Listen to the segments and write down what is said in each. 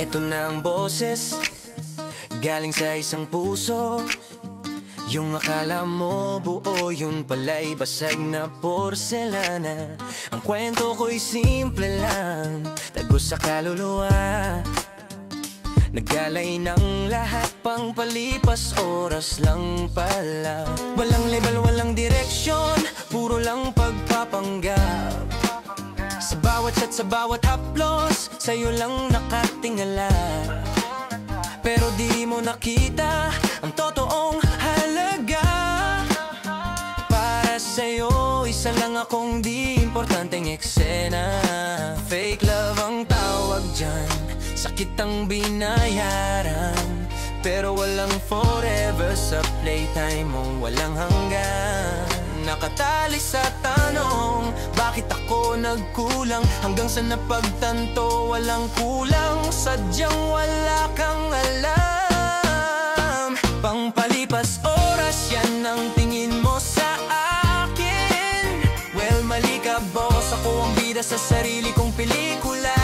Ito na ang boses galing sa isang puso. Yung akala mo buo, yun pala'y basag na porselana. Ang kwento ko'y simple lang, tagos sa kaluluwa. Naggalay ng lahat, pang palipas oras lang pala. Walang label, walang direksyon, puro lang pagpapanggap. Sa bawat chat, sa bawat haplos, sa'yo lang nakatingala. Pero di mo nakita ang totoong halaga. Para sa'yo, isa lang akong di importanteng eksena. Fake love ang tawag dyan, sakit ang binayaran. Pero walang forever sa playtime mong walang hanggan. Nakatali sa tanong, bakit ako nagkulang? Hanggang sa napagtanto, walang kulang. Sadyang wala kang alam. Pangpalipas oras, yan ang tingin mo sa akin. Well, mali ka boss, ako ang bida sa sarili kong pelikula.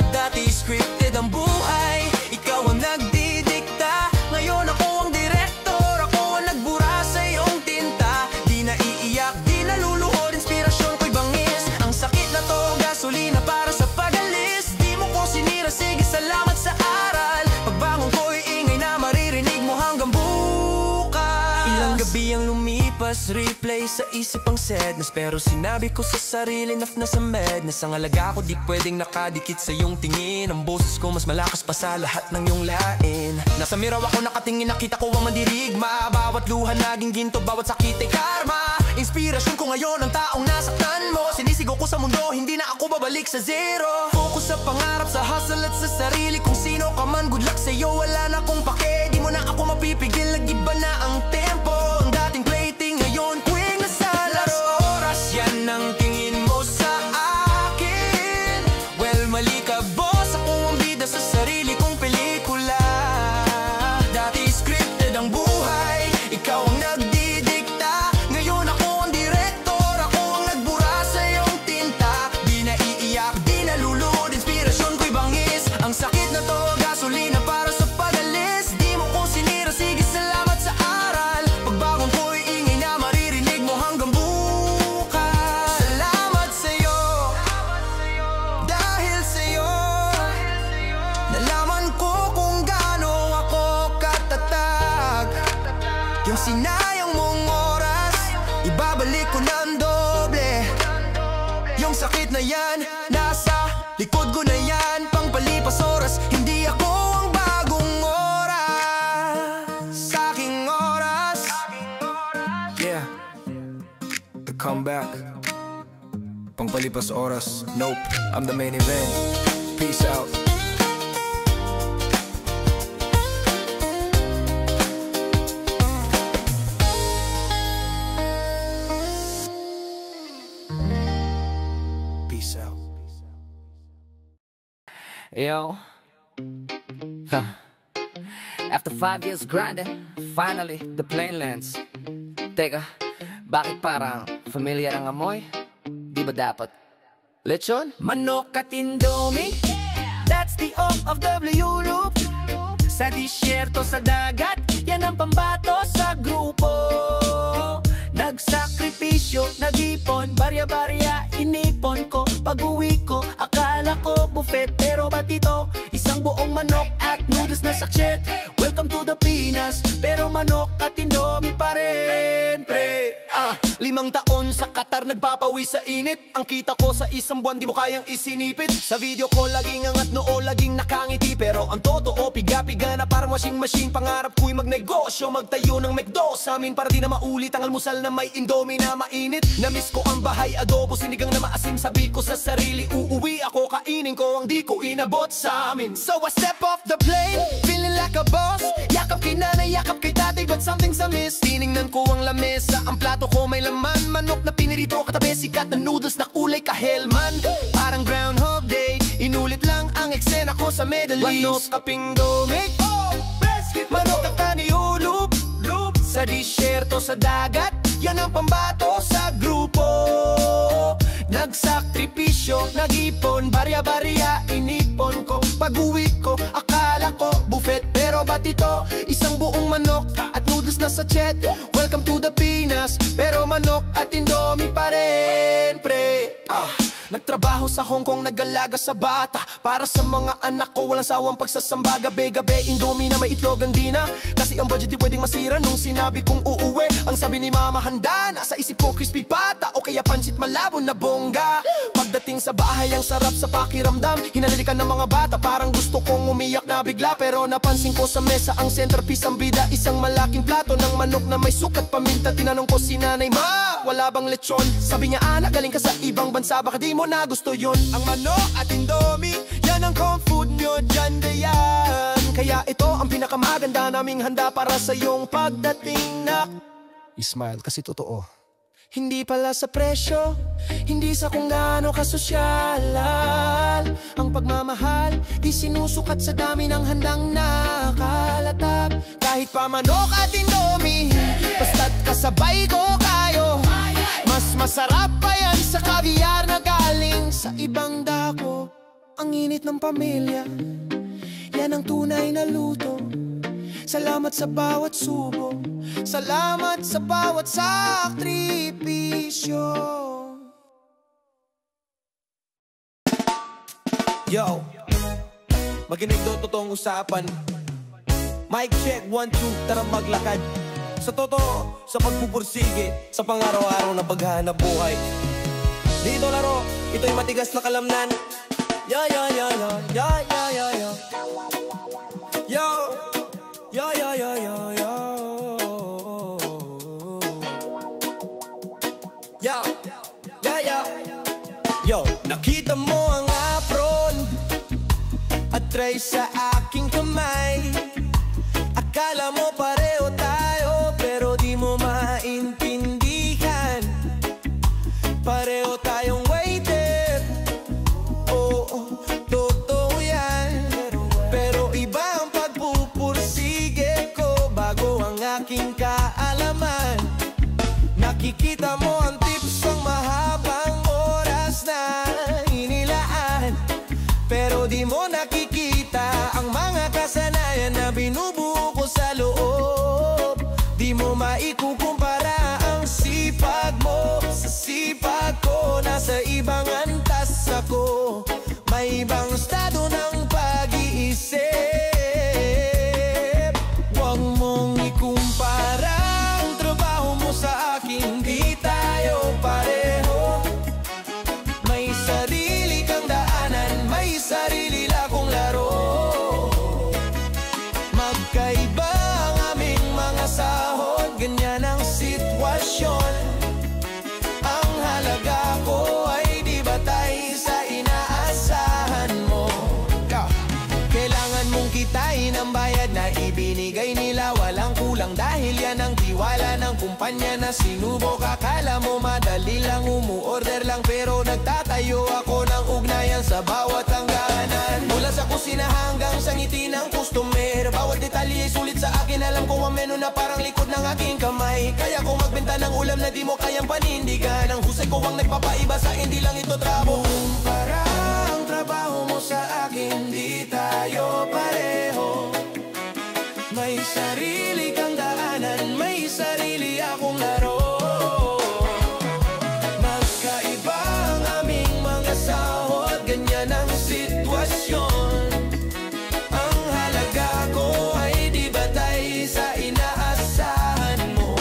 Dati scripted ang buhay, ikaw ang nagdidikta. Ngayon ako ang direktor, ako ang nagbura sa iyong tinta. Di naiiyak, di naluluhod, inspirasyon ko'y bangis. Ang sakit na to, gasolina para sa pagalis. Di mo ko sinira, sige salamat sa aral. Pagbangon ko'y ingay na maririnig mo hanggang bukas. Ilang gabi ang lumipas, replay sa isip ang sadness. Pero sinabi ko sa sarili, enough na sa madness. Ang alaga ko di pwedeng nakadikit sa iyong tingin. Ang boses ko mas malakas pa sa lahat ng iyong lain. Nasa miraw ako nakatingin, nakita ko ang mandirigma. Bawat luha naging ginto, bawat sakit ay karma. Inspirasyon ko ngayon ang taong nasaktan mo. Sinisigaw ko sa mundo, hindi na ako babalik sa zero. Focus sa pangarap, sa hustle at sa sarili. Kung sino ka man, good luck sa'yo, wala na akong pake. Di mo na ako mapipigil, nag-iba na ang tempo. Ang dating plaything, ngayon queen na sa laro. Oras, yan ang tingin mo sa akin. Well, mali ka boss, ako ang bida sa sarili kong pelikula. Dati scripted ang buhay, ikaw ang nagdidikta. Ngayon ako ang direktor, ako ang nagbura sa iyong tinta. Di naiiyak, di naluluhod, inspirasyon ko'y bangis. Ang sakit na to, gasolina para sa pagalis. Di mo ko sinira, sige salamat sa aral. Pagbangon ko'y ingay na maririnig mo hanggang bukas. Salamat sa'yo, dahil sa'yo nalaman ko kung gaano ako katatag. Yung sinayang mong oras, ibabalik ko ng doble. Yung sakit na yan, nasa likod ko na yan. Pangpalipas oras, hindi ako ang bagong oras. Sa aking oras. Yeah, the comeback. Pangpalipas oras, nope, I'm the main event. Peace out. Peace out. Yo, after 5 years grinding, finally the plane lands. Teka, bakit parang familiar ang amoy? Di ba dapat lechon? Manok at indomie, that's the OFW loop. Sa disyerto, sa dagat, yan ang pambato sa grupo. Nagsakripisyo, nag-ipon, barya-barya, inipon ko. Pag-uwi ko, akala ko buffet, pero ba't ito? Isang buong manok at noodles na sachet. Welcome to the Pinas, pero manok at indomie pa rin, pre. 5 taon sa Qatar, nagpapawi sa init. Ang kita ko sa isang buwan, di mo kayang isinipit. Sa video ko, laging angat noo, laging nakangiti. Pero ang totoo, piga-piga na parang washing machine. Pangarap ko'y magnegosyo, magtayo ng McDo sa amin, para di na maulit ang almusal na may indomie na mainit. Namiss ko ang bahay adobo, sinigang na maasim. Sabi ko sa sarili, uuwi ako, kainin ko ang di ko inabot sa amin. So I step off the plane, feeling like a boss. Yakap kay nanay, yakap kay tatay, but something's amiss. Tiningnan ko ang lamesa, ang plato ko may laman. Manok na pinirito, katabi sikat na noodles na kulay kahelman. Parang Groundhog Day, inulit lang ang eksena ko sa Middle East. Manok kaping domik, manok at taniulub. Sa disyerto, sa dagat, yan ang pambato sa grupo. Nagsa sakripisyo. Nag-ipon, barya-barya, inipon ko. Pag-uwi ko, akala ko buffet, pero ba't ito? Isang buong manok at noodles na sachet. Welcome to the Pinas, pero manok at Indomie pa rin, pre. Nagtrabaho sa Hong Kong, nag-alaga sa bata. Para sa mga anak ko, walang sawang pagsasamba. Gabi-gabi, Indomie na may itlog ang dina. Kasi ang budget di pwedeng masira. Nung sinabi kong uuwi, ang sabi ni mama handa. Nasa isip ko crispy pata o kaya pansit malabo na bongga. Pagdating sa bahay, ang sarap sa pakiramdam. Hinalilikan ng mga bata, parang gusto kong umiyak na bigla. Pero napansin ko sa mesa, ang centerpiece ang bida. Isang malaking plato ng manok na may sukat paminta. Tinanong ko si nanay, ma, wala bang lechon? Sabi niya, anak, galing ka sa ibang bansa, baka di mo na gusto yun. Ang manok at Indomie, yan ang comfort food nyo dyan dayan. Kaya ito ang pinakamaganda naming handa para sa iyong pagdating na Ismail, kasi totoo. Hindi pala sa presyo, hindi sa kung gaano kasosyalan. Ang pagmamahal, di sinusukat sa dami ng handang nakalatag. Kahit pa manok at Indomie, basta't kasabay ko kayo. Mas masarap pa yan sa caviar na galing sa ibang dako. Ang init ng pamilya, yan ang tunay na luto. Salamat sa bawat subo, salamat sa bawat sakripisyo. Yo, makinig daw totoong usapan. Mic check, 1, 2, tara maglakad. Sa totoo, sa pagpupursige, sa pang-araw-araw na paghahanap buhay. Dito laro, ito'y matigas na kalamnan. Yo, yo, yo, yo, yo, yo, yo, yo. Yo, yo, yo, yo, yo, yo. Yo, yo, yo. Yo, nakita mo ang apron at tray sa aking kamay. Akala mo pareho tayo, pero di mo maintindihan. Pareho tayong waiter, oo, totoo yan. Pero iba ang pagpupursige ko bago ang aking kaalaman. Nakikita mo ang tips ang mahabang oras na inilaan, pero di mo nakikita ang mga kasanayan na binubuo ko sa loob. Di mo maikukumpara ang sipag mo sa sipag ko. Nasa ibang antas ako, may ibang estado ng pag-iisip. Huwag mong ikumpara ang trabaho mo sa akin, di tayo pareho. May sarili kang daanan, may sarili akong laro. Magkaiba ang aming mga sahod, ganyan ang sitwasyon. Ang halaga ko ay di batay sa inaasahan mo. Kailangan mong kitain ang bayad na ibinigay nila, walang kulang dahil yan ang tiwala ng kumpanya na sinubok. Akala mo madali lang, umuorder lang, pero nagtatayo ako ng ugnayan sa bawat hangganan. Mula sa kusina hanggang sa ngiti ng customer, bawat detalye ay sulit sa akin. Alam ko ang menu na parang likod ng aking kamay. Kaya ko magbenta ng ulam na di mo kayang panindigan. Ang husay ko ang nagpapaiba sa hindi lang ito trabo. Kumpara ang trabaho mo sa akin, di tayo pareho. May sarili kang daanan, may sarili akong laro. Magkaiba ang aming mga sahod, ganyan ang sitwasyon. Ang halaga ko ay di batay sa inaasahan mo.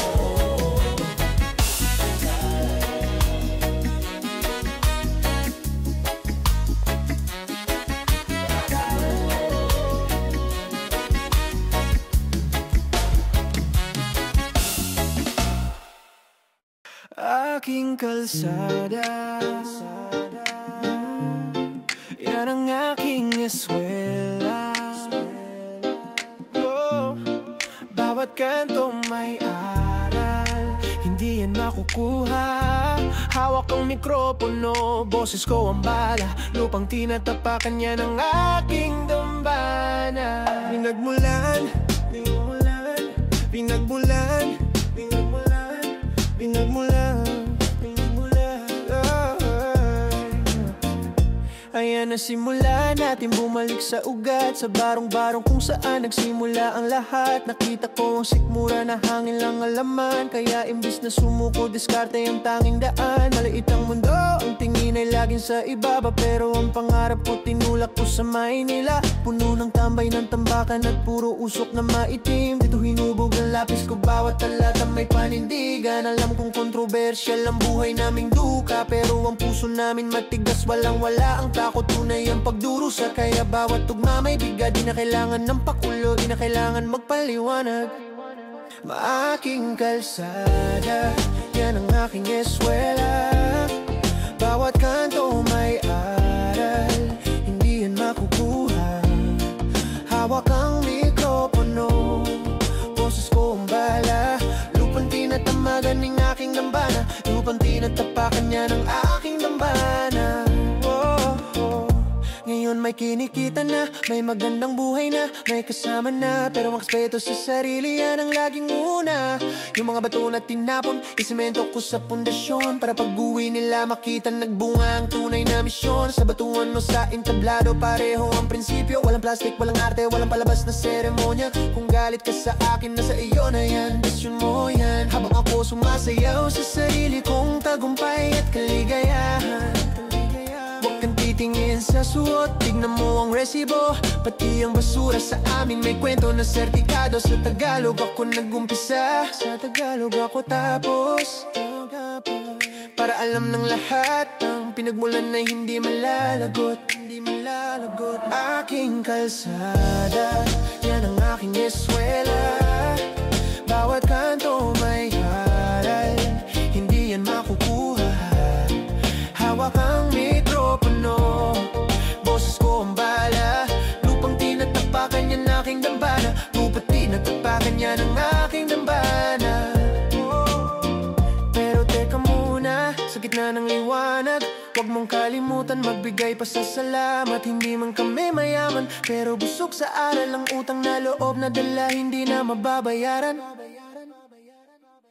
Aking kalsada, yan ang aking eskwela. Oh, bawat kanto may aral, hindi yan makukuha. Hawak ang mikropono, boses ko ang bala. Lupang tinatapakan niya ng aking dambana. Pinagmulan, pinagmulan, pinagmulan, pinagmulan, pinagmulan, pinagmulan. na simula natin bumalik sa ugat, sa barong-barong kung saan nagsimula ang lahat. Nakita ko ang sikmura na hangin lang ang laman, kaya imbis na sumuko, diskarte ang tanging daan. Maliit ang mundo, ang tingin ay laging sa ibaba, pero ang pangarap ko tinulak ko sa Maynila. Puno ng tambay ng tambakan at puro usok na maitim. Dito hinubog ang lapis ko, bawat talata may panindigan. Alam kong kontrobersyal ang buhay naming duka, pero ang puso namin matigas, walang-wala ang takot. Tunay ang pagdurusa, kaya bawat tugma may biga. Di na kailangan ng pakulo, di na kailangan magpaliwanag. Maaking kalsada, yan ang aking eskwela. Bawat kanto may aral, hindi yan makukuha. Hawak ang mikropono, boses ko ang bala. Lupang tinatamagan ng aking dambana, lupang tinatapakan niya ng aking dambana. Ngayon may kinikita na, may magandang buhay na, may kasama na, pero ang respeto sa sarili yan ang laging una. Yung mga bato na tinapon, isemento ko sa pundasyon, para pag-uwi nila makita nagbunga ang tunay na misyon. Sa batuan o sa entablado, pareho ang prinsipyo. Walang plastic, walang arte, walang palabas na seremonya. Kung galit ka sa akin, nasa iyo na yan, desisyon mo yan. Habang ako sumasayaw sa sarili kong tagumpay at kaligayahan. Huwag kang titingin sa suot, tignan mo ang resibo. Pati ang basura sa amin may kwento na sertikado. Sa Tagalog ako nag-umpisa, sa Tagalog ako tapos. Para alam ng lahat, ang pinagmulan ay hindi malalagot, hindi malalagot. Aking kalsada, yan ang aking eskwela. Bawat kanto may aral, hindi yan makukuha. Hawak ang mikropono, boses ko ang bala. Lupang tinatapakan niya ng aking dambana, lupa't tinatapakan niya ng aking dambana. Pero teka muna, sa gitna ng liwanag, huwag mong kalimutan magbigay pasasalamat. Hindi man kami mayaman, pero busog sa aral. Ang utang na loob na dala, hindi na mababayaran.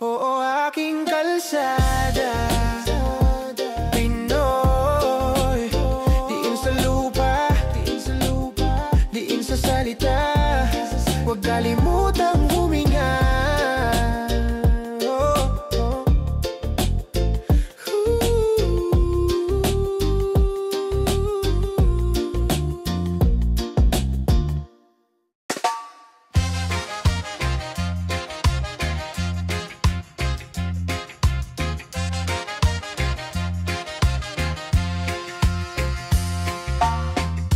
Oo, aking kalsada, Pinoy. Diin sa lupa, diin sa salita. Huwag kalimutang huminga.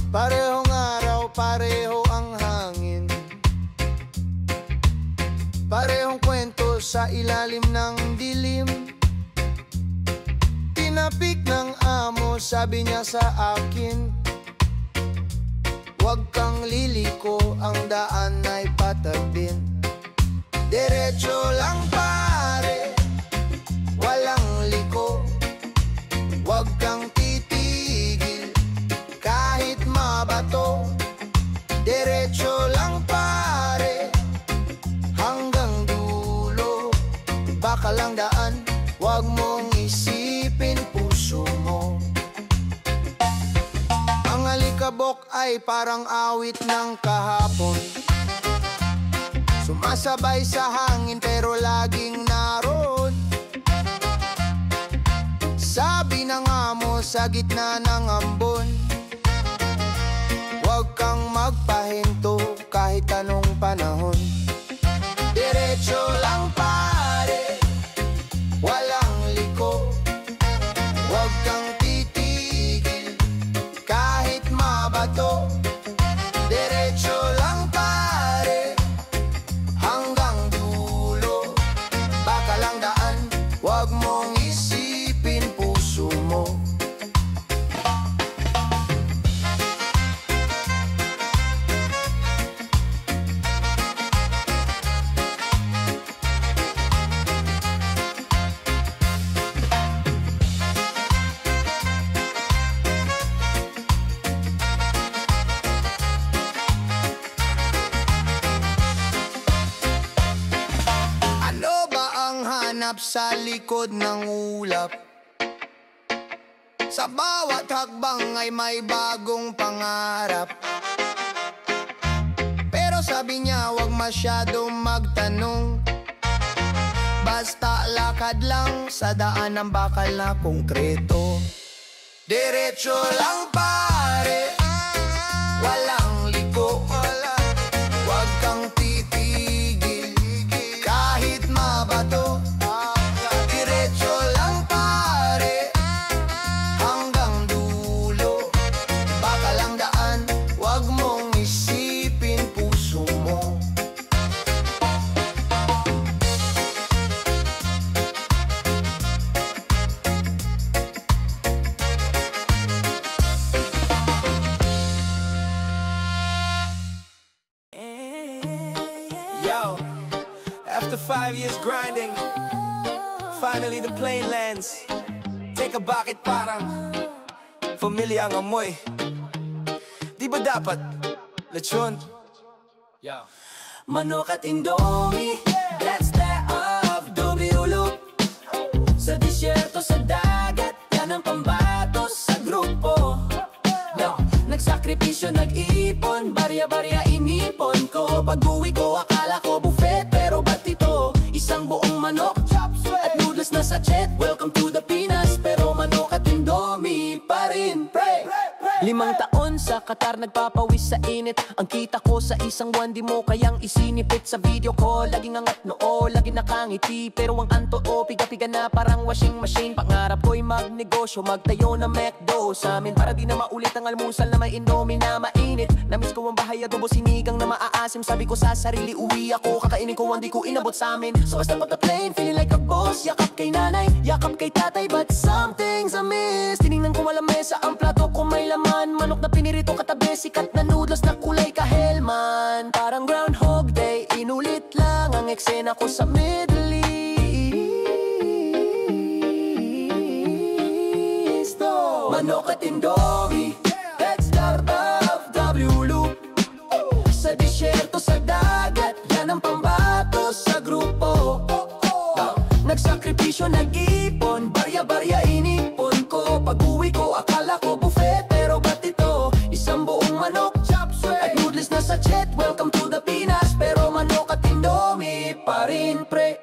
Parehong araw, pareho ang hangin. Parehong kwento sa ilalim ng dilim. Tinapik ng amo, sabi niya sa akin, huwag kang liliko, ang daan ay patabin. Diretso lang pare, walang liko. Huwag kang titigil kahit mabato. Diretso lang pare, hanggang dulo. Baka lang daan, huwag mong isipin puso mo. Ang alikabok ay parang awit ng kahapon, sumasabay sa hangin pero laging naroon. Sabi ng amo sa gitna ng ambon, huwag kang magpahinto kahit anong panahon. Diretso lang pare, walang liko. Huwag kang titigil kahit mabato. Diretso lang pare, hanggang dulo. Baka lang daan, huwag mong isipin puso mo. Sa likod ng ulap, Sa bawat hakbang ay may bagong pangarap. Pero sabi niya wag masyadong magtanong, basta lakad lang sa daan ng bakal na konkreto. Diretso lang pare, walang liko. Wag kang titigil kahit mabato. Diretso lang pare, hanggang dulo. Bakal ang daan, wag mong isipin puso mo. Yo, after 5 years grinding, finally the plane lands. Teka, bakit parang familiar ang amoy? Di ba dapat lechon? Yo. Manok at Indomie, that's the OFW look. Sa disyerto, sa dagat, yan ang pambatos sa grupo. No, nagsakripisyo, nag-ipon, barya-barya inipon ko. Pag-uwi ko, akala ko buffet, pero ba't ito? Isang buong manok at noodles na sachet. Welcome to the Pinas, pero manok at Indomie pa rin, pre. 5 taon sa Qatar, nagpapawis sa init. Ang kita ko sa isang buwan, di mo kayang isinipit. Sa video ko, laging angat noo, laging nakangiti. Pero ang anto o piga-piga na parang washing machine. Pangarap ko'y magnegosyo, magtayo na McDo sa amin, para di na maulit ang almusal na may Indomie na mainit. Namiss ko ang bahay, adobo, sinigang na maaasim. Sabi ko sa sarili, uwi ako, kakainin ko ang di ko inabot sa amin. So basta pagka-plane, feeling like a boss. Yakap kay nanay, yakap kay tatay, but something's amiss. Tinignan ko walang mesa, ang plato ko may laman. Manok na pinirito katabi, sikat na noodles na kulay kahelman. Parang Groundhog Day, inulit lang ang eksena ko sa Middle East. Manok at Indomie, that's the OFW look. Sa disyerto, sa dagat, yan ang pambatos sa grupo. Nagsakripisyo, nag-ipon, barya-barya inipon ko. Pag-uwi ko, akala ko buffet, pero ba't ito? Isang buong manok at noodles na sachet. Welcome to the Pinas, pero manok at Indomie pa rin, pre.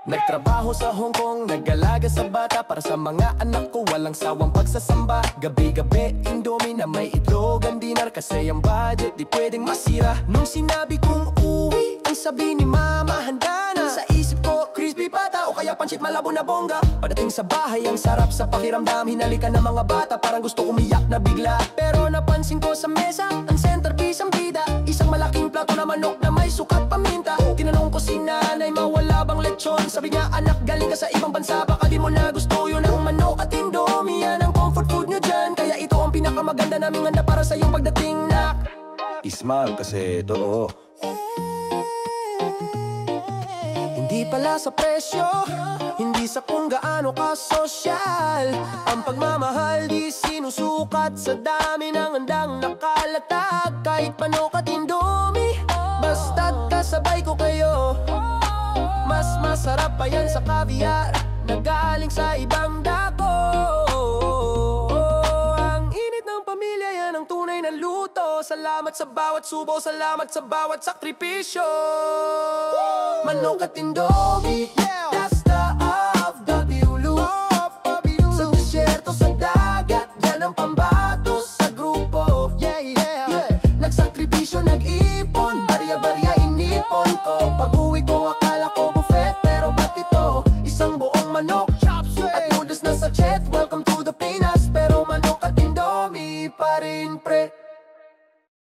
Nagtrabaho sa Hong Kong, nag-alaga sa bata. Para sa mga anak ko, walang sawang pagsasamba. Gabi-gabi, Indomie na may itlog ang dinar. Kasi ang budget, di pwedeng masira. Nung sinabi kong uwi, ang sabi ni mama, handa na. Sa isip ko, crispy pata o kaya pansit malabo na bongga. Pagdating sa bahay, ang sarap sa pakiramdam. Hinalikan ng mga bata, parang gusto umiyak na bigla. Pero napansin ko sa mesa, ang centerpiece ang bida. Isang malaking plato na manok na may sukat paminta. Tinanong ko si nanay, mawala bang lechon? Sabi niya, anak, galing ka sa ibang bansa, baka di mo na gusto yun ang manok at Indomie. Yan ang comfort food nyo dyan, kaya ito ang pinakamaganda naming handa para sa iyong pagdating, nak. Ismal kasi totoo. Hindi pala sa presyo, hindi sa kung gaano ka sosyal. Ang pagmamahal di sinusukat sa dami ng handang nakalatag. Kahit manok at Indomie, basta't kasabay ko kayo. Mas masarap pa yan sa caviar na galing sa ibang dako. Ang init ng pamilya, yan ang tunay na luto. Salamat sa bawat subo, salamat sa bawat sakripisyo. Manok at Indomie, that's